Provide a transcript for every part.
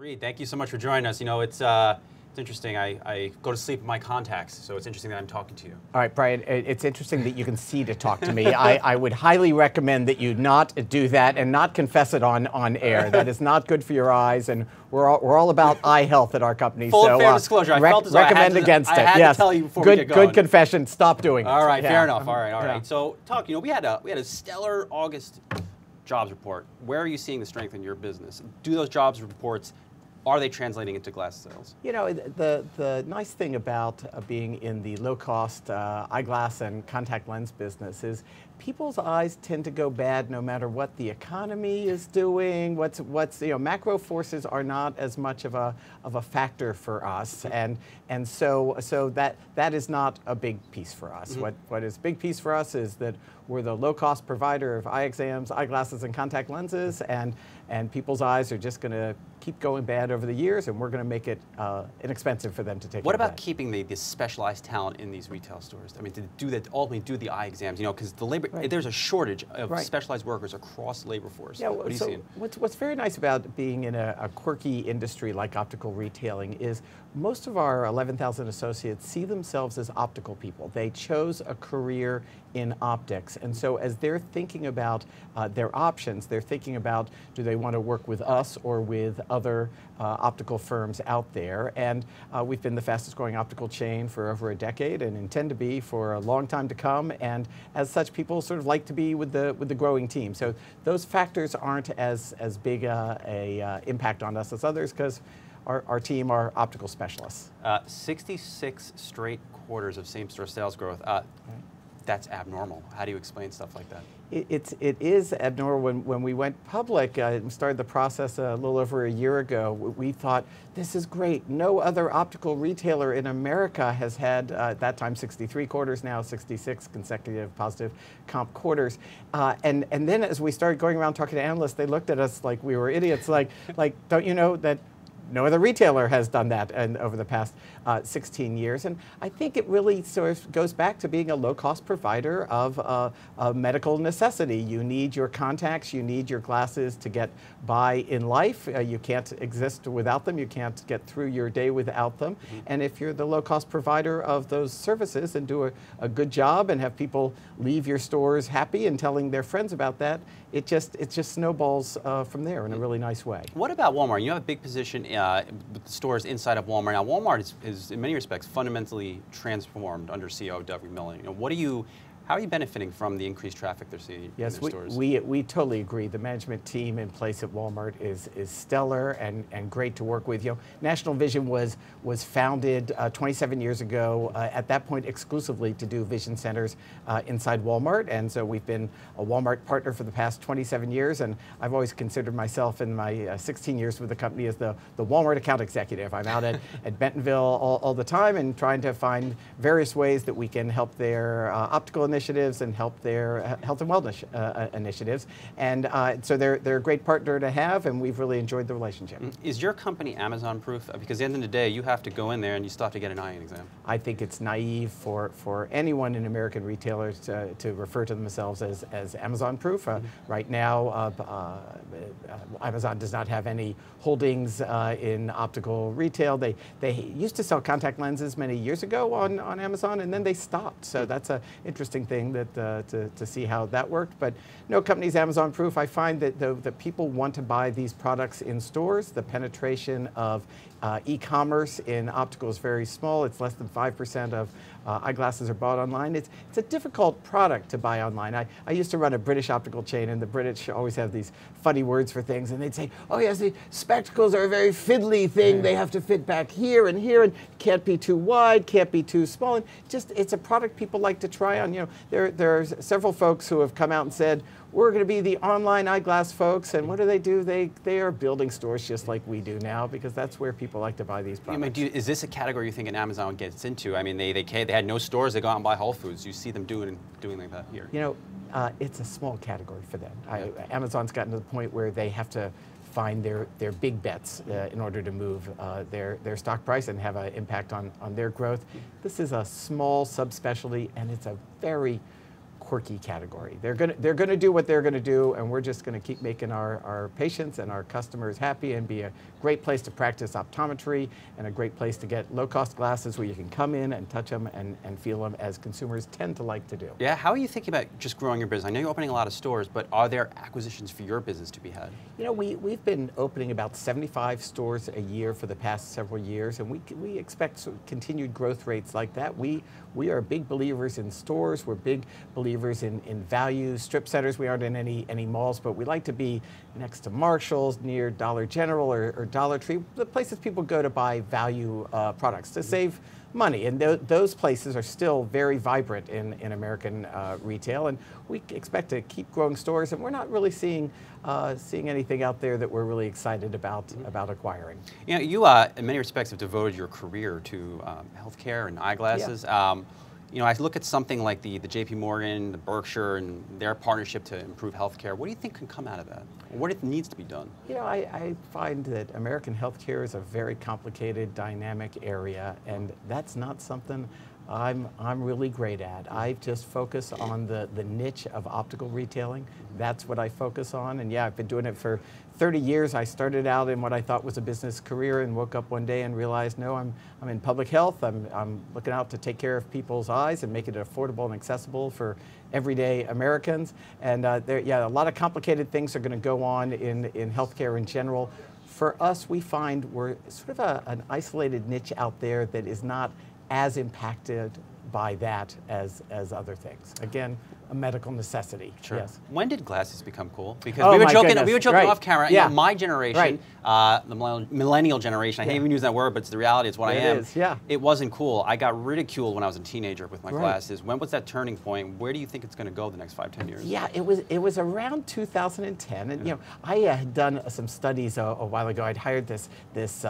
Reade, thank you so much for joining us. You know, it's interesting. I go to sleep with my contacts, so it's interesting that I'm talking to you. All right, Brian, it's interesting that you can see to talk to me. I would highly recommend that you not do that and not confess it on air. That is not good for your eyes, and we're all about eye health at our company. Full so, fair disclosure, I felt as though recommend against it. I had to tell you before we get going. Good confession. Stop doing it. All right, yeah. fair enough. All right. Yeah. So, talk. You know, we had a stellar August jobs report. Where are you seeing the strength in your business? Do those jobs reports, are they translating into glass sales? You know, the nice thing about being in the low-cost eyeglass and contact lens business is people's eyes tend to go bad no matter what the economy is doing. Macro forces are not as much of a factor for us, and so that is not a big piece for us. Mm-hmm. What is a big piece for us is that we're the low-cost provider of eye exams, eyeglasses, and contact lenses, and people's eyes are just going to keep going bad over the years, and we're going to make it inexpensive for them to take. What about keeping the specialized talent in these retail stores? I mean, to do that, ultimately do the eye exams. You know, because the labor, there's a shortage of specialized workers across the labor force. Yeah, what are you seeing? What's very nice about being in a quirky industry like optical retailing is most of our 11,000 associates see themselves as optical people. They chose a career in optics, and so as they're thinking about their options, they're thinking about, do they want to work with us or with other optical firms out there? And we've been the fastest growing optical chain for over a decade and intend to be for a long time to come, and as such, people sort of like to be with the growing team. So those factors aren't as big a impact on us as others, because our team are optical specialists. 66 straight quarters of same-store sales growth. That's abnormal. How do you explain stuff like that? It is abnormal. When we went public and started the process a little over a year ago, we thought, this is great. No other optical retailer in America has had, at that time, 63 quarters, now 66 consecutive positive comp quarters. And then as we started going around talking to analysts, they looked at us like we were idiots, like don't you know that no other retailer has done that over the past 16 years. And I think it really sort of goes back to being a low-cost provider of medical necessity. You need your contacts, you need your glasses to get by in life. You can't exist without them. You can't get through your day without them. Mm-hmm. And if you're the low-cost provider of those services and do a good job and have people leave your stores happy and telling their friends about that, it just snowballs from there in a really nice way. What about Walmart? You have a big position with the stores inside of Walmart. Now, Walmart is in many respects fundamentally transformed under CEO Doug Miller. You know, how are you benefiting from the increased traffic they're seeing in their stores? We totally agree. The management team in place at Walmart is stellar and great to work with. You know, National Vision was founded 27 years ago, at that point exclusively to do vision centers inside Walmart, and so we've been a Walmart partner for the past 27 years, and I've always considered myself in my 16 years with the company as the Walmart account executive. I'm out at Bentonville all the time and trying to find various ways that we can help their optical initiatives and help their health and wellness initiatives, and so they're a great partner to have, and we've really enjoyed the relationship. Is your company Amazon proof? Because at the end of the day, you have to go in there and you still have to get an eye exam. I think it's naive for anyone in American retailers to refer to themselves as Amazon proof. Right now, Amazon does not have any holdings in optical retail. They used to sell contact lenses many years ago on Amazon, and then they stopped. So that's an interesting thing that to see how that worked. But no company's Amazon proof. I find that people want to buy these products in stores. The penetration of e-commerce in optical is very small. It's less than 5% of eyeglasses are bought online. It's a difficult product to buy online. I used to run a British optical chain, and the British always have these funny words for things, and they'd say, oh yes, the spectacles are a very fiddly thing. They have to fit back here, and can't be too wide, can't be too small. And it's a product people like to try on. You know, there are several folks who have come out and said, we're going to be the online eyeglass folks, and what do? They are building stores just like we do now, because that's where people like to buy these products. Is this a category you think an Amazon gets into? I mean, they had no stores. They go out and buy Whole Foods. You see them doing like that here. You know, it's a small category for them. Amazon's gotten to the point where they have to find their big bets in order to move their stock price and have an impact on their growth. This is a small subspecialty, and it's a very quirky category. They're gonna do what they're gonna do, and we're just gonna keep making our patients and our customers happy and be a great place to practice optometry and a great place to get low-cost glasses where you can come in and touch them and feel them, as consumers tend to like to do. Yeah, how are you thinking about just growing your business? I know you're opening a lot of stores, but are there acquisitions for your business to be had? You know, we've been opening about 75 stores a year for the past several years, and we expect sort of continued growth rates like that. We are big believers in stores. We're big believers in value strip centers. We aren't in any malls, but we like to be next to Marshall's, near Dollar General or Dollar Tree, the places people go to buy value products to save money. And those places are still very vibrant in American retail, and we expect to keep growing stores, and we're not really seeing anything out there that we're really excited about acquiring. You know, you in many respects have devoted your career to healthcare and eyeglasses. Yeah. You know, I look at something like the JP Morgan, the Berkshire, and their partnership to improve healthcare. What do you think can come out of that? What needs to be done? You know, I find that American healthcare is a very complicated, dynamic area, and that's not something I'm really great at. I just focus on the niche of optical retailing. That's what I focus on, and yeah, I've been doing it for 30 years. I started out in what I thought was a business career and woke up one day and realized, no, I'm in public health. I'm looking out to take care of people's eyes and make it affordable and accessible for everyday Americans. And a lot of complicated things are going to go on in healthcare in general. For us, we find we're sort of an isolated niche out there that is not as impacted by that as other things. Again, a medical necessity. Sure. Yes. When did glasses become cool? Because we were joking right. off camera. Yeah. You know, my generation, right. The millennial generation, I hate even using that word, but it's the reality, it's what I am. It is, yeah. It wasn't cool. I got ridiculed when I was a teenager with my Right. glasses. When was that turning point? Where do you think it's going to go the next 5-10 years? Yeah, it was around 2010, and you know, I had done some studies a while ago. I'd hired this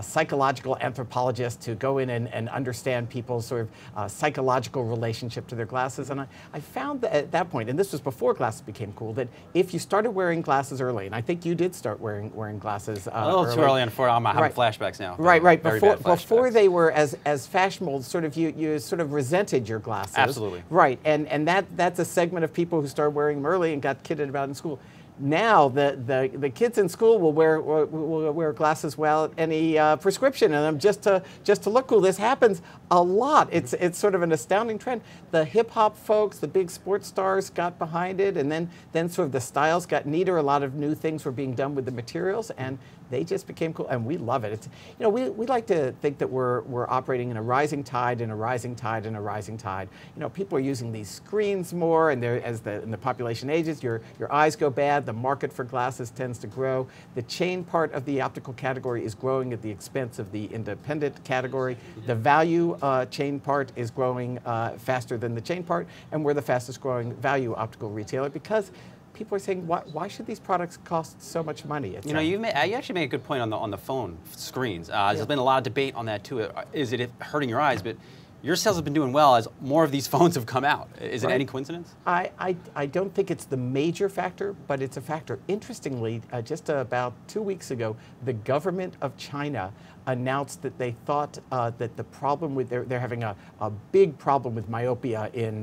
psychological anthropologist to go in and understand people's sort of psychological relationship to their glasses, and I found that at that point, and this was before glasses became cool, that if you started wearing glasses early, and I think you did start wearing glasses a little too early, and I'm having flashbacks now. Right. Before they were as fashionable, sort of you sort of resented your glasses. Absolutely. Right, and that's a segment of people who started wearing them early and got kidded about in school. Now the kids in school will wear glasses without any prescription in them just to look cool. This happens a lot. It's sort of an astounding trend. The hip hop folks, the big sports stars got behind it, and then sort of the styles got neater. A lot of new things were being done with the materials, and they just became cool, and we love it. It's, you know, we like to think that we're operating in a rising tide and a rising tide and a rising tide. You know, people are using these screens more, and as the population ages, your eyes go bad. The market for glasses tends to grow. The chain part of the optical category is growing at the expense of the independent category. The value chain part is growing faster than the chain part, and we're the fastest growing value optical retailer because people are saying, why should these products cost so much money? You know, you actually made a good point on the phone screens. There's been a lot of debate on that too. Is it hurting your eyes? But your sales have been doing well as more of these phones have come out. Is it any coincidence? I don't think it's the major factor, but it's a factor. Interestingly, just about 2 weeks ago, the government of China announced that they thought that the problem with they're having a big problem with myopia in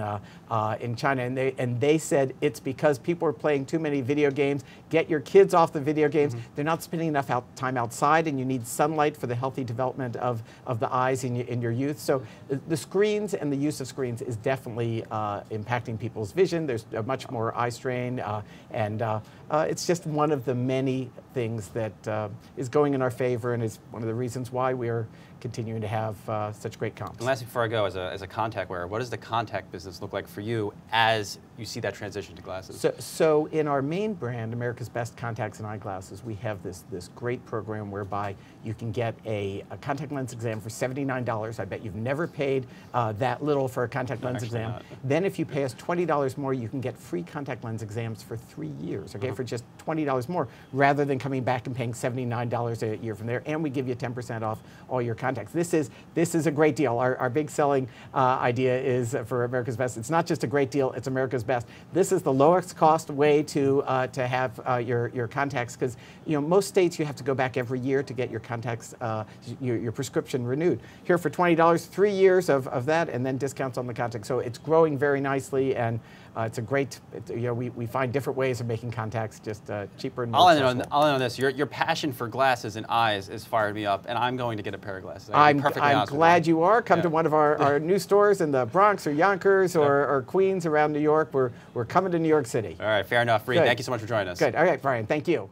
China, and they said it's because people are playing too many video games. Get your kids off the video games. They're not spending enough time outside, and you need sunlight for the healthy development of the eyes in your youth. So the screens and the use of screens is definitely impacting people's vision. There's much more eye strain, and it's just one of the many things that is going in our favor, and is one of the reasons why we are continuing to have such great comps. And lastly, before I go, as a contact wearer, what does the contact business look like for you as you see that transition to glasses? So in our main brand, America's Best Contacts and Eyeglasses, we have this great program whereby you can get a contact lens exam for $79. I bet you've never paid that little for a contact lens exam. Not. Then if you pay us $20 more, you can get free contact lens exams for 3 years, okay, for just $20 more, rather than coming back and paying $79 a year from there. And we give you 10% off all your contacts. This is a great deal. Our big selling idea is for America's Best. It's not just a great deal, it's America's Best. This is the lowest cost way to have your contacts, because you know most states you have to go back every year to get your contacts, your prescription renewed. Here for $20, 3 years of that, and then discounts on the contacts. So it's growing very nicely, and it's a great, we find different ways of making contacts just cheaper and more accessible. I'll end on this. Your passion for glasses and eyes has fired me up, and I'm going to get a pair of glasses. I'm glad you are. Come to one of our new stores in the Bronx or Yonkers or Queens around New York. We're coming to New York City. All right, fair enough. Reade, thank you so much for joining us. Good. All right, Brian, thank you.